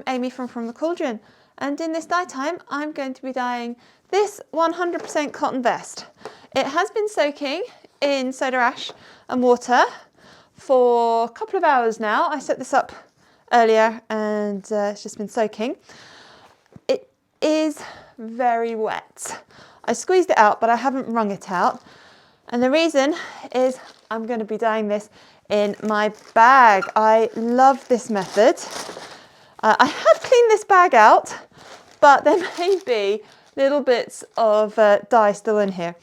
I'm Amy from the Cauldron, and in this dye time I'm going to be dyeing this 100% cotton vest. It has been soaking in soda ash and water for a couple of hours now. I set this up earlier and it's just been soaking. It is very wet. I squeezed it out, but I haven't wrung it out. And the reason is I'm going to be dyeing this in my bag. I love this method. I have cleaned this bag out, but there may be little bits of dye still in here.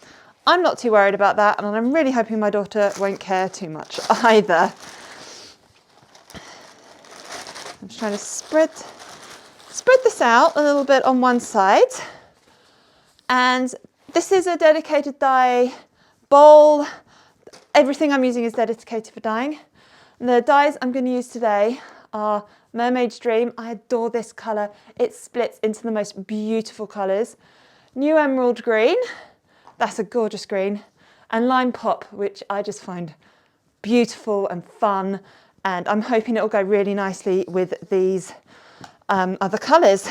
I'm not too worried about that, and I'm really hoping my daughter won't care too much either. I'm just trying to spread this out a little bit on one side. And this is a dedicated dye bowl. Everything I'm using is dedicated for dyeing. And the dyes I'm going to use today are Mermaid's Dream. I adore this colour. It splits into the most beautiful colours. New Emerald Green, that's a gorgeous green. And Lime Pop, which I just find beautiful and fun. And I'm hoping it will go really nicely with these other colours.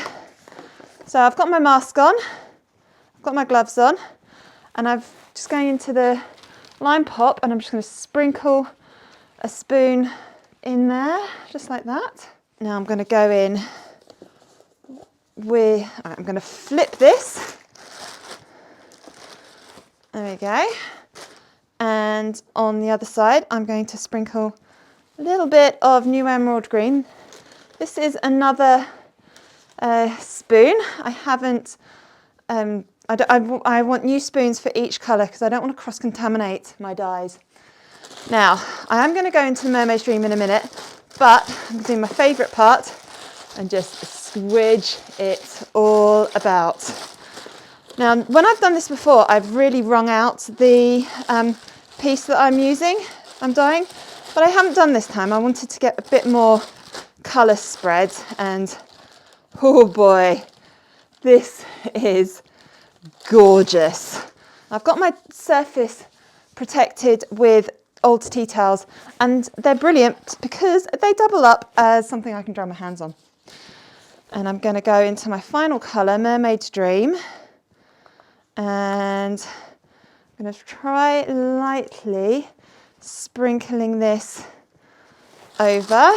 So I've got my mask on, I've got my gloves on, and I'm just going into the Lime Pop, and I'm just going to sprinkle a spoon in there, just like that. Now I'm going to go in with, I'm going to flip this. There we go. And on the other side, I'm going to sprinkle a little bit of New Emerald Green. This is another spoon. I haven't, I want new spoons for each colour because I don't want to cross-contaminate my dyes. Now, I am going to go into the Mermaid's Dream in a minute, but I'm going to do my favourite part and just squidge it all about. Now, when I've done this before, I've really wrung out the piece that I'm dyeing, but I haven't done this time. I wanted to get a bit more colour spread, and oh boy, this is gorgeous. I've got my surface protected with old tea towels, and they're brilliant because they double up as something I can dry my hands on. And I'm going to go into my final colour, Mermaid's Dream, and I'm going to try lightly sprinkling this over.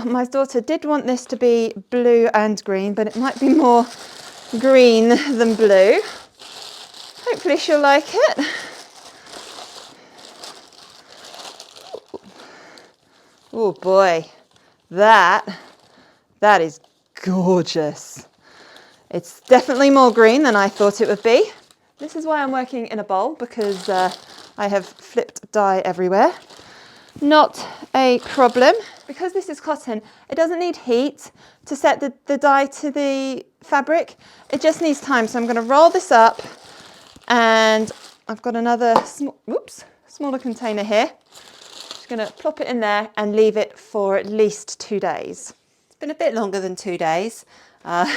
My daughter did want this to be blue and green, but it might be more green than blue. Hopefully she'll like it. Oh boy, that is gorgeous. It's definitely more green than I thought it would be. This is why I'm working in a bowl, because I have flipped dye everywhere. Not a problem. Because this is cotton, it doesn't need heat to set the dye to the fabric. It just needs time. So I'm going to roll this up, and I've got another smaller container here. Just going to plop it in there and leave it for at least 2 days. It's been a bit longer than 2 days. I'd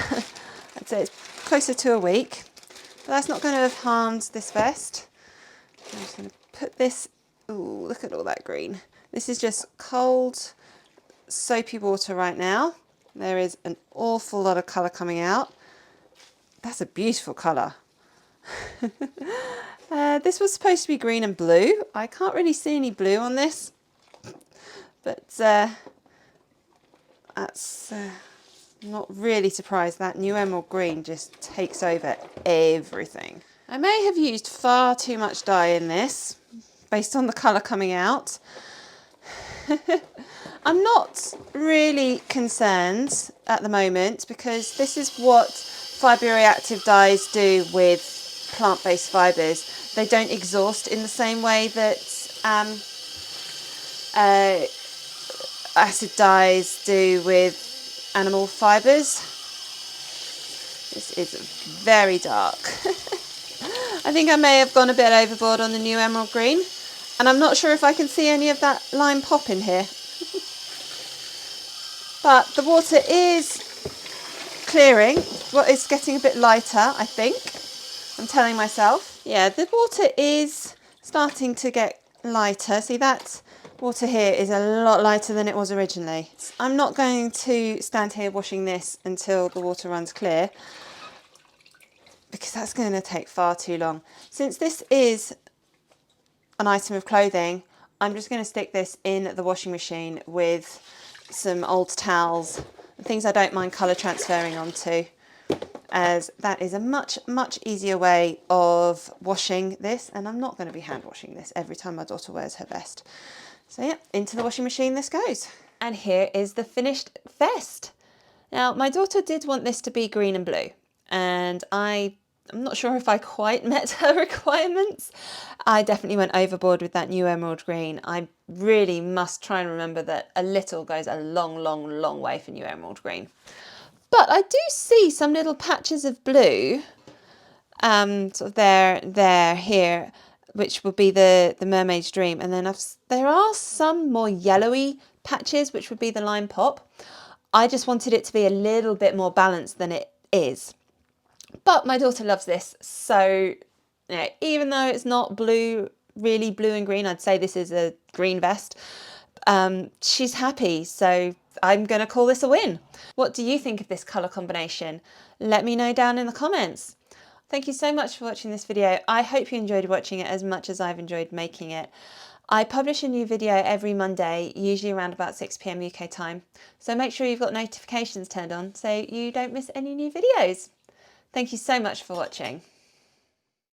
say it's closer to a week, but that's not going to have harmed this vest. I'm just going to put this, ooh, look at all that green. This is just cold, soapy water right now. There is an awful lot of colour coming out. That's a beautiful colour. This was supposed to be green and blue. I can't really see any blue on this, but that's not really surprised. That New Emerald Green just takes over everything. I may have used far too much dye in this based on the colour coming out. I'm not really concerned at the moment, because this is what Fibre reactive dyes do with plant-based fibres. They don't exhaust in the same way that acid dyes do with animal fibres. This is very dark. I think I may have gone a bit overboard on the New Emerald Green, and I'm not sure if I can see any of that Lime Pop in here. But the water is clearing. Well, it's getting a bit lighter, I think. I'm telling myself. Yeah, the water is starting to get lighter. See, that Water here is a lot lighter than it was originally. I'm not going to stand here washing this until the water runs clear, because that's going to take far too long. Since this is an item of clothing, I'm just going to stick this in the washing machine with some old towels, things I don't mind colour transferring onto, as that is a much easier way of washing this, and I'm not going to be hand washing this every time my daughter wears her vest. So yeah, into the washing machine this goes. And here is the finished vest. Now, my daughter did want this to be green and blue, and I'm not sure if I quite met her requirements. I definitely went overboard with that new emerald green. I really must try and remember that a little goes a long way for new emerald green. But I do see some little patches of blue, sort of there, here, which would be the Mermaid's Dream. And then there are some more yellowy patches, which would be the Lime Pop. I just wanted it to be a little bit more balanced than it is. But my daughter loves this, so even though it's not blue, really blue and green, I'd say this is a green vest. She's happy, so I'm going to call this a win. What do you think of this colour combination? Let me know down in the comments. Thank you so much for watching this video. I hope you enjoyed watching it as much as I've enjoyed making it. I publish a new video every Monday, usually around about 6 PM UK time. So make sure you've got notifications turned on so you don't miss any new videos. Thank you so much for watching.